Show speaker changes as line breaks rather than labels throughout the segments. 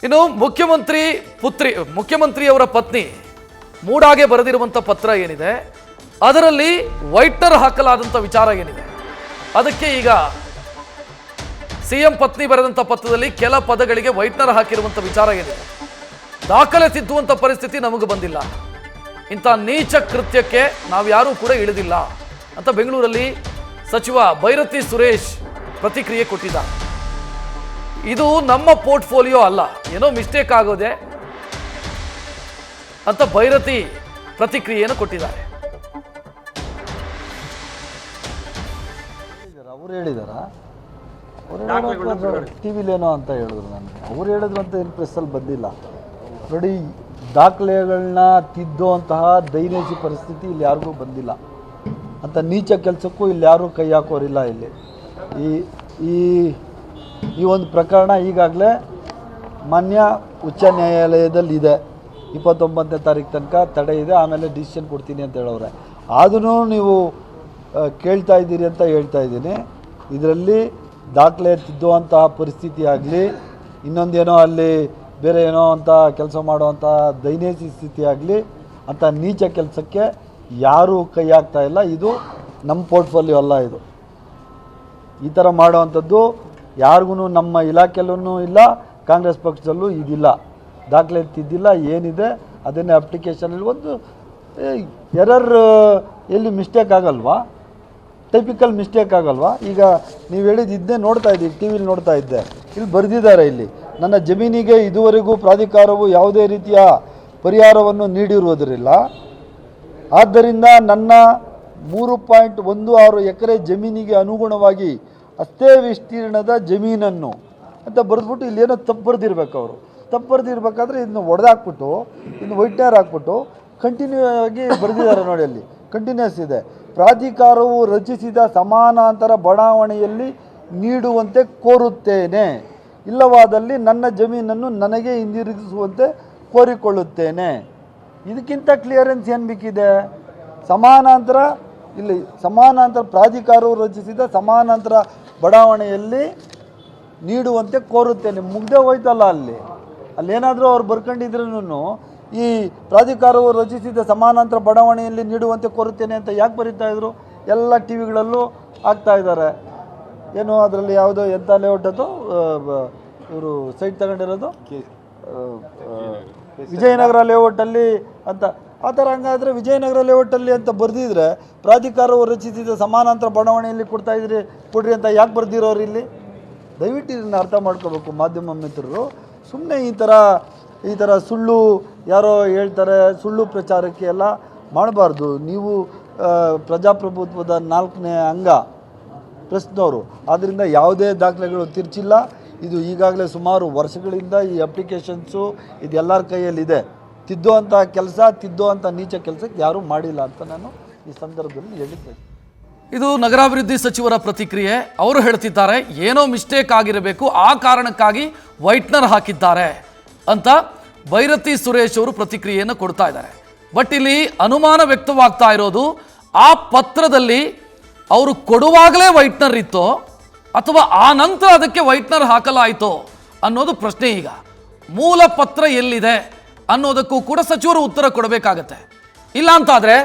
ಇನ್ನು ಮುಖ್ಯಮಂತ್ರಿಯವರ ಪತ್ನಿ ಮೂಡಾಗೆ ಬರೆದಿರುವಂಥ ಪತ್ರ ಏನಿದೆ ಅದರಲ್ಲಿ ವೈಟ್ನರ್ ಹಾಕಲಾದಂಥ ವಿಚಾರ ಏನಿದೆ ಅದಕ್ಕೆ ಈಗ ಸಿಎಂ ಪತ್ನಿ ಬರೆದಂಥ ಪತ್ರದಲ್ಲಿ ಕೆಲ ಪದಗಳಿಗೆ ವೈಟ್ನರ್ ಹಾಕಿರುವಂಥ ವಿಚಾರ ಏನಿದೆ ದಾಖಲೆ ತಿದ್ದುವಂಥ ಪರಿಸ್ಥಿತಿ ನಮಗೆ ಬಂದಿಲ್ಲ, ಇಂಥ ನೀಚ ಕೃತ್ಯಕ್ಕೆ ನಾವು ಯಾರೂ ಕೂಡ ಇಳಿದಿಲ್ಲ ಅಂತ ಬೆಂಗಳೂರಲ್ಲಿ ಸಚಿವ ಭೈರತಿ ಸುರೇಶ್ ಪ್ರತಿಕ್ರಿಯೆ ಕೊಟ್ಟಿದ್ದಾರೆ. ಇದು ನಮ್ಮ ಪೋರ್ಟ್ಫೋಲಿಯೋ ಅಲ್ಲ, ಏನೋ ಮಿಸ್ಟೇಕ್ ಆಗೋದೆ ಅಂತ ಭೈರತಿ ಪ್ರತಿಕ್ರಿಯೆಯನ್ನು ಕೊಟ್ಟಿದ್ದಾರೆ.
ಅವ್ರು ಹೇಳಿದಾರ ಟಿವಿಲೇನೋ ಅಂತ ಹೇಳಿದ್ರು ನನಗೆ. ಅವ್ರು ಹೇಳಿದ್ರು ಅಂತ ಏನು ಪ್ರೆಸ್ಸಲ್ಲಿ ಬಂದಿಲ್ಲ. ನೋಡಿ, ದಾಖಲೆಗಳನ್ನ ತಿದ್ದುವಂತಹ ದೈನಸಿ ಪರಿಸ್ಥಿತಿ ಇಲ್ಲಿ ಯಾರಿಗೂ ಬಂದಿಲ್ಲ. ಅಂತ ನೀಚ ಕೆಲಸಕ್ಕೂ ಇಲ್ಲಿ ಯಾರೂ ಕೈ ಹಾಕೋರಿಲ್ಲ. ಇಲ್ಲಿ ಈ ಈ ಒಂದು ಪ್ರಕರಣ ಈಗಾಗಲೇ ಮಾನ್ಯ ಉಚ್ಚ ನ್ಯಾಯಾಲಯದಲ್ಲಿದೆ. 29ನೇ ತಾರೀಕು ತನಕ ತಡೆ ಇದೆ, ಆಮೇಲೆ ಡಿಸಿಷನ್ ಕೊಡ್ತೀನಿ ಅಂತ ಹೇಳೋರೆ. ಅದನ್ನು ನೀವು ಕೇಳ್ತಾ ಇದ್ದೀರಿ ಅಂತ ಹೇಳ್ತಾ ಇದ್ದೀನಿ. ಇದರಲ್ಲಿ ದಾಖಲೆ ತಿದ್ದುವಂತಹ ಪರಿಸ್ಥಿತಿ ಆಗಲಿ, ಇನ್ನೊಂದೇನೋ ಅಲ್ಲಿ ಬೇರೆ ಏನೋ ಅಂತ ಕೆಲಸ ಮಾಡುವಂಥ ದೈನಸಿ ಸ್ಥಿತಿ ಆಗಲಿ, ಅಂಥ ನೀಚ ಕೆಲಸಕ್ಕೆ ಯಾರೂ ಕೈ ಹಾಕ್ತಾ ಇಲ್ಲ. ಇದು ನಮ್ಮ ಪೋರ್ಟ್ಫೋಲಿಯೋ ಅಲ್ಲ. ಇದು ಈ ಥರ ಮಾಡುವಂಥದ್ದು ಯಾರಿಗೂ ನಮ್ಮ ಇಲಾಖೆಯಲ್ಲೂ ಇಲ್ಲ, ಕಾಂಗ್ರೆಸ್ ಪಕ್ಷದಲ್ಲೂ ಇದಿಲ್ಲ. ದಾಖಲೆ ತಿದ್ದಿಲ್ಲ, ಏನಿದೆ ಅದನ್ನೇ ಅಪ್ಲಿಕೇಶನಲ್ಲಿ ಒಂದು ಎರರ್ ಎಲ್ಲಿ ಮಿಸ್ಟೇಕ್ ಆಗಲ್ವಾ, ಟೈಪಿಕಲ್ ಮಿಸ್ಟೇಕ್ ಆಗಲ್ವಾ. ಈಗ ನೀವು ಹೇಳಿದ್ದು ಇದನ್ನೇ ನೋಡ್ತಾ ಇದ್ದೀವಿ, ಟಿ ವಿಲಿ ನೋಡ್ತಾ ಇದ್ದೆ. ಇಲ್ಲಿ ಬರೆದಿದ್ದಾರೆ, ಇಲ್ಲಿ ನನ್ನ ಜಮೀನಿಗೆ ಇದುವರೆಗೂ ಪ್ರಾಧಿಕಾರವು ಯಾವುದೇ ರೀತಿಯ ಪರಿಹಾರವನ್ನು ನೀಡಿರುವುದರಿಲ್ಲ. ಆದ್ದರಿಂದ ನನ್ನ 3.16 ಎಕರೆ ಜಮೀನಿಗೆ ಅನುಗುಣವಾಗಿ ಅಷ್ಟೇ ವಿಸ್ತೀರ್ಣದ ಜಮೀನನ್ನು ಅಂತ ಬರೆದ್ಬಿಟ್ಟು ಇಲ್ಲೇನೋ ತಪ್ಪು ಬರೆದಿರ್ಬೇಕು. ಅವರು ತಪ್ಪು ಬರೆದಿರ್ಬೇಕಾದ್ರೆ ಇದನ್ನು ಒಡೆದಾಕ್ಬಿಟ್ಟು ಇನ್ನು ವೈಟ್ನರ್ ಹಾಕ್ಬಿಟ್ಟು ಕಂಟಿನ್ಯೂ ಆಗಿ ಬರೆದಿದ್ದಾರೆ. ನೋಡಿ, ಅಲ್ಲಿ ಕಂಟಿನ್ಯೂಸ್ ಇದೆ. ಪ್ರಾಧಿಕಾರವು ರಚಿಸಿದ ಸಮಾನಾಂತರ ಬಡಾವಣೆಯಲ್ಲಿ ನೀಡುವಂತೆ ಕೋರುತ್ತೇನೆ, ಇಲ್ಲವಾದಲ್ಲಿ ನನ್ನ ಜಮೀನನ್ನು ನನಗೆ ಹಿಂದಿರುಗಿಸುವಂತೆ ಕೋರಿಕೊಳ್ಳುತ್ತೇನೆ. ಇದಕ್ಕಿಂತ ಕ್ಲಿಯರೆನ್ಸ್ ಏನು ಬೇಕಿದೆ? ಸಮಾನಾಂತರ ಇಲ್ಲಿ ಸಮಾನಾಂತರ ಪ್ರಾಧಿಕಾರವು ರಚಿಸಿದ ಸಮಾನಾಂತರ ಬಡಾವಣೆಯಲ್ಲಿ ನೀಡುವಂತೆ ಕೋರುತ್ತೇನೆ. ಮುಗ್ದೇ ಹೋಯ್ತಲ್ಲ. ಅಲ್ಲೇನಾದರೂ ಅವ್ರು ಬರ್ಕೊಂಡಿದ್ರೂ ಈ ಪ್ರಾಧಿಕಾರವು ರಚಿಸಿದ ಸಮಾನಾಂತರ ಬಡಾವಣೆಯಲ್ಲಿ ನೀಡುವಂತೆ ಕೋರುತ್ತೇನೆ ಅಂತ ಯಾಕೆ ಬರೀತಾಯಿದ್ರು? ಎಲ್ಲ ಟಿ ವಿಗಳಲ್ಲೂ ಆಗ್ತಾ ಇದ್ದಾರೆ. ಏನು ಅದರಲ್ಲಿ ಯಾವುದೋ ಎಂಥ ಲೇಔಟ್ ಅದು ಇವರು ಸೈಟ್ ತಗೊಂಡಿರೋದು ವಿಜಯನಗರ ಲೇಔಟಲ್ಲಿ ಅಂತ ಆ ಥರ. ಹಂಗಾದರೆ ವಿಜಯನಗರ ಲೇಔಟಲ್ಲಿ ಅಂತ ಬರೆದಿದ್ರೆ ಪ್ರಾಧಿಕಾರವು ರಚಿಸಿದ ಸಮಾನಾಂತರ ಬಡಾವಣೆಯಲ್ಲಿ ಕೊಡ್ರಿ ಅಂತ ಯಾಕೆ ಬರ್ದಿರೋರು ಇಲ್ಲಿ? ದಯವಿಟ್ಟು ಇದನ್ನು ಅರ್ಥ ಮಾಡ್ಕೋಬೇಕು ಮಾಧ್ಯಮ ಮಿತ್ರರು. ಸುಮ್ಮನೆ ಈ ಥರ ಸುಳ್ಳು ಯಾರೋ ಹೇಳ್ತಾರೆ, ಸುಳ್ಳು ಪ್ರಚಾರಕ್ಕೆ ಎಲ್ಲ ಮಾಡಬಾರ್ದು. ನೀವು ಪ್ರಜಾಪ್ರಭುತ್ವದ 4ನೇ ಅಂಗ ಪ್ರೆಸ್ನವರು, ಆದ್ದರಿಂದ ಯಾವುದೇ ದಾಖಲೆಗಳು ತಿರ್ಚಿಲ್ಲ. ಇದು ಈಗಾಗಲೇ ಸುಮಾರು ವರ್ಷಗಳಿಂದ ಈ ಅಪ್ಲಿಕೇಶನ್ಸು ಇದೆಲ್ಲರ ಕೈಯಲ್ಲಿದೆ. ತಿದ್ದುವಂಥ ಕೆಲಸ, ತಿದ್ದುವಂಥ ನೀಚ ಕೆಲಸಕ್ಕೆ ಯಾರೂ ಮಾಡಿಲ್ಲ ಅಂತ ನಾನು ಈ ಸಂದರ್ಭದಲ್ಲಿ ಹೇಳಿದ್ದೆ.
ಇದು ನಗರಾಭಿವೃದ್ಧಿ ಸಚಿವರ ಪ್ರತಿಕ್ರಿಯೆ. ಅವರು ಹೇಳ್ತಿದ್ದಾರೆ ಏನೋ ಮಿಸ್ಟೇಕ್ ಆಗಿರಬೇಕು, ಆ ಕಾರಣಕ್ಕಾಗಿ ವೈಟ್ನರ್ ಹಾಕಿದ್ದಾರೆ ಅಂತ ಭೈರತಿ ಸುರೇಶ್ ಅವರು ಪ್ರತಿಕ್ರಿಯೆಯನ್ನು ಕೊಡ್ತಾ ಇದ್ದಾರೆ. ಬಟ್ ಇಲ್ಲಿ ಅನುಮಾನ ವ್ಯಕ್ತವಾಗ್ತಾ ಇರೋದು, ಆ ಪತ್ರದಲ್ಲಿ ಅವರು ಕೊಡುವಾಗಲೇ ವೈಟ್ನರ್ ಇತ್ತೋ ಅಥವಾ ಆ ನಂತರ ಅದಕ್ಕೆ ವೈಟ್ನರ್ ಹಾಕಲಾಯಿತೋ ಅನ್ನೋದು ಪ್ರಶ್ನೆ. ಈಗ ಮೂಲ ಪತ್ರ ಎಲ್ಲಿದೆ ಅನ್ನೋದಕ್ಕೂ ಕೂಡ ಸಚಿವರು ಉತ್ತರ ಕೊಡಬೇಕಾಗತ್ತೆ. ಇಲ್ಲ ಅಂತಾದರೆ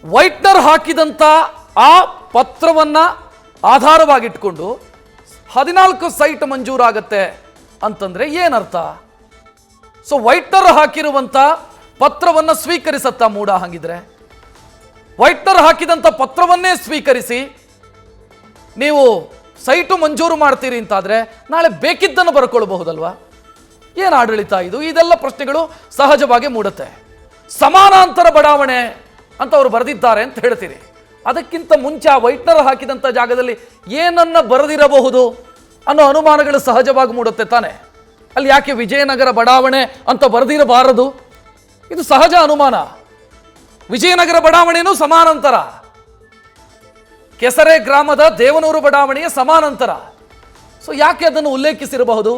ವೈಟ್ನರ್ ಹಾಕಿದಂಥ ಆ ಪತ್ರವನ್ನು ಆಧಾರವಾಗಿಟ್ಕೊಂಡು 14 ಸೈಟ್ ಮಂಜೂರಾಗತ್ತೆ ಅಂತಂದರೆ ಏನರ್ಥ? ಸೊ ವೈಟ್ನರ್ ಹಾಕಿರುವಂಥ ಪತ್ರವನ್ನು ಸ್ವೀಕರಿಸತ್ತಾ ಮೂಡ? ಹಾಗಿದ್ರೆ ವೈಟ್ನರ್ ಹಾಕಿದಂಥ ಪತ್ರವನ್ನೇ ಸ್ವೀಕರಿಸಿ ನೀವು ಸೈಟು ಮಂಜೂರು ಮಾಡ್ತೀರಿ ಅಂತಾದರೆ ನಾಳೆ ಬೇಕಿದ್ದನ್ನು ಬರ್ಕೊಳ್ಬಹುದಲ್ವಾ? ಏನು ಆಡಳಿತ ಇದು? ಇದೆಲ್ಲ ಪ್ರಶ್ನೆಗಳು ಸಹಜವಾಗಿ ಮೂಡುತ್ತೆ. ಸಮಾನಾಂತರ ಬಡಾವಣೆ ಅಂತ ಅವರು ಬರೆದಿದ್ದಾರೆ ಅಂತ ಹೇಳ್ತೀರಿ. ಅದಕ್ಕಿಂತ ಮುಂಚೆ ಆ ವೈಟ್ನರ್ ಹಾಕಿದಂಥ ಜಾಗದಲ್ಲಿ ಏನನ್ನ ಬರೆದಿರಬಹುದು ಅನ್ನೋ ಅನುಮಾನಗಳು ಸಹಜವಾಗಿ ಮೂಡುತ್ತೆ ತಾನೆ. ಅಲ್ಲಿ ಯಾಕೆ ವಿಜಯನಗರ ಬಡಾವಣೆ ಅಂತ ಬರೆದಿರಬಾರದು? ಇದು ಸಹಜ ಅನುಮಾನ. ವಿಜಯನಗರ ಬಡಾವಣೆಯೂ ಸಮಾನಾಂತರ, ಕೆಸರೆ ಗ್ರಾಮದ ದೇವನೂರು ಬಡಾವಣೆಯ ಸಮಾನಾಂತರ. ಸೊ ಯಾಕೆ ಅದನ್ನು ಉಲ್ಲೇಖಿಸಿರಬಹುದು,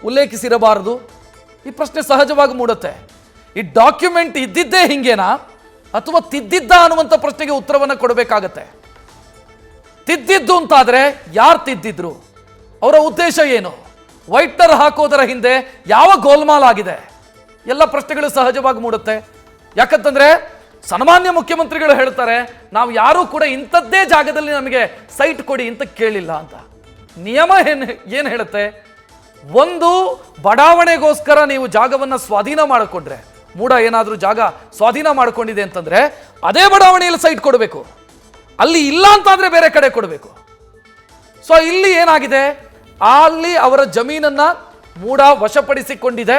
ಉಲ್ಲೇಖಿಸಿರಬಾರದು? ಈ ಪ್ರಶ್ನೆ ಸಹಜವಾಗಿ ಮೂಡುತ್ತೆ. ಈ ಡಾಕ್ಯುಮೆಂಟ್ ಇದ್ದಿದ್ದೇ ಹಿಂಗೇನಾ ಅಥವಾ ತಿದ್ದಿದ್ದ ಅನ್ನುವಂಥ ಪ್ರಶ್ನೆಗೆ ಉತ್ತರವನ್ನು ಕೊಡಬೇಕಾಗತ್ತೆ. ತಿದ್ದಿದ್ದು ಅಂತಾದರೆ ಯಾರು ತಿದ್ದಿದ್ರು, ಅವರ ಉದ್ದೇಶ ಏನು, ವೈಟ್ನರ್ ಹಾಕೋದರ ಹಿಂದೆ ಯಾವ ಗೋಲ್ಮಾಲ್ ಆಗಿದೆ? ಎಲ್ಲ ಪ್ರಶ್ನೆಗಳು ಸಹಜವಾಗಿ ಮೂಡುತ್ತೆ. ಯಾಕಂತಂದ್ರೆ ಸನ್ಮಾನ್ಯ ಮುಖ್ಯಮಂತ್ರಿಗಳು ಹೇಳ್ತಾರೆ, ನಾವು ಯಾರೂ ಕೂಡ ಇಂಥದ್ದೇ ಜಾಗದಲ್ಲಿ ನಮಗೆ ಸೈಟ್ ಕೊಡಿ ಅಂತ ಕೇಳಿಲ್ಲ ಅಂತ. ನಿಯಮ ಏನು ಹೇಳುತ್ತೆ? ಒಂದು ಬಡಾವಣೆಗೋಸ್ಕರ ನೀವು ಜಾಗವನ್ನು ಸ್ವಾಧೀನ ಮಾಡಿಕೊಂಡ್ರೆ, ಮೂಡ ಏನಾದರೂ ಜಾಗ ಸ್ವಾಧೀನ ಮಾಡಿಕೊಂಡಿದೆ ಅಂತಂದ್ರೆ ಅದೇ ಬಡಾವಣೆಯಲ್ಲಿ ಸೈಟ್ ಕೊಡಬೇಕು. ಅಲ್ಲಿ ಇಲ್ಲ ಅಂತಾದ್ರೆ ಬೇರೆ ಕಡೆ ಕೊಡಬೇಕು. ಸೊ ಇಲ್ಲಿ ಏನಾಗಿದೆ, ಅಲ್ಲಿ ಅವರ ಜಮೀನನ್ನ ಮೂಡ ವಶಪಡಿಸಿಕೊಂಡಿದೆ.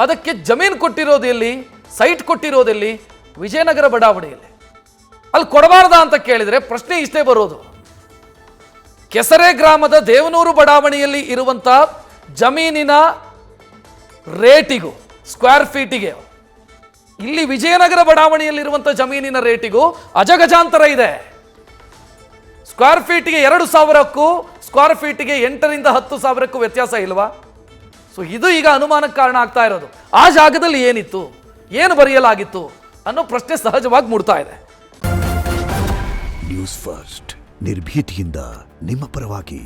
ಅದಕ್ಕೆ ಜಮೀನು ಕೊಟ್ಟಿರೋದೆಲ್ಲಿ, ಸೈಟ್ ಕೊಟ್ಟಿರೋದೆಲ್ಲಿ? ವಿಜಯನಗರ ಬಡಾವಣೆಯಲ್ಲಿ. ಅಲ್ಲಿ ಕೊಡಬಾರ್ದ ಅಂತ ಕೇಳಿದರೆ ಪ್ರಶ್ನೆ ಇಷ್ಟೇ ಬರೋದು, ಕೆಸರೆ ಗ್ರಾಮದ ದೇವನೂರು ಬಡಾವಣೆಯಲ್ಲಿ ಇರುವಂಥ ಜಮೀನಿನ ರೇಟಿಗೂ ಸ್ಕ್ವೇರ್ ಫೀಟಿಗೆ ಇಲ್ಲಿ ವಿಜಯನಗರ ಬಡಾವಣೆಯಲ್ಲಿರುವಂಥ ಜಮೀನಿನ ರೇಟಿಗೂ ಅಜಗಜಾಂತರ ಇದೆ. ಸ್ಕ್ವೇರ್ ಫೀಟಿಗೆ 2,000ಕ್ಕೂ ಸ್ಕ್ವೇರ್ ಫೀಟಿಗೆ 8ರಿಂದ 10,000ಕ್ಕೂ ವ್ಯತ್ಯಾಸ ಇಲ್ವಾ? ಸೊ ಇದು ಈಗ ಅನುಮಾನಕ್ಕೆ ಕಾರಣ ಆಗ್ತಾ ಇರೋದು. ಆ ಜಾಗದಲ್ಲಿ ಏನಿತ್ತು, ಏನು ಬರೆಯಲಾಗಿತ್ತು ಅನ್ನೋ ಪ್ರಶ್ನೆ ಸಹಜವಾಗಿ ಮೂಡ್ತಾ ಇದೆ.
ನ್ಯೂಸ್ ಫಸ್ಟ್ ನಿರ್ಭೀತಿಯಿಂದ ನಿಮ್ಮ ಪರವಾಗಿ.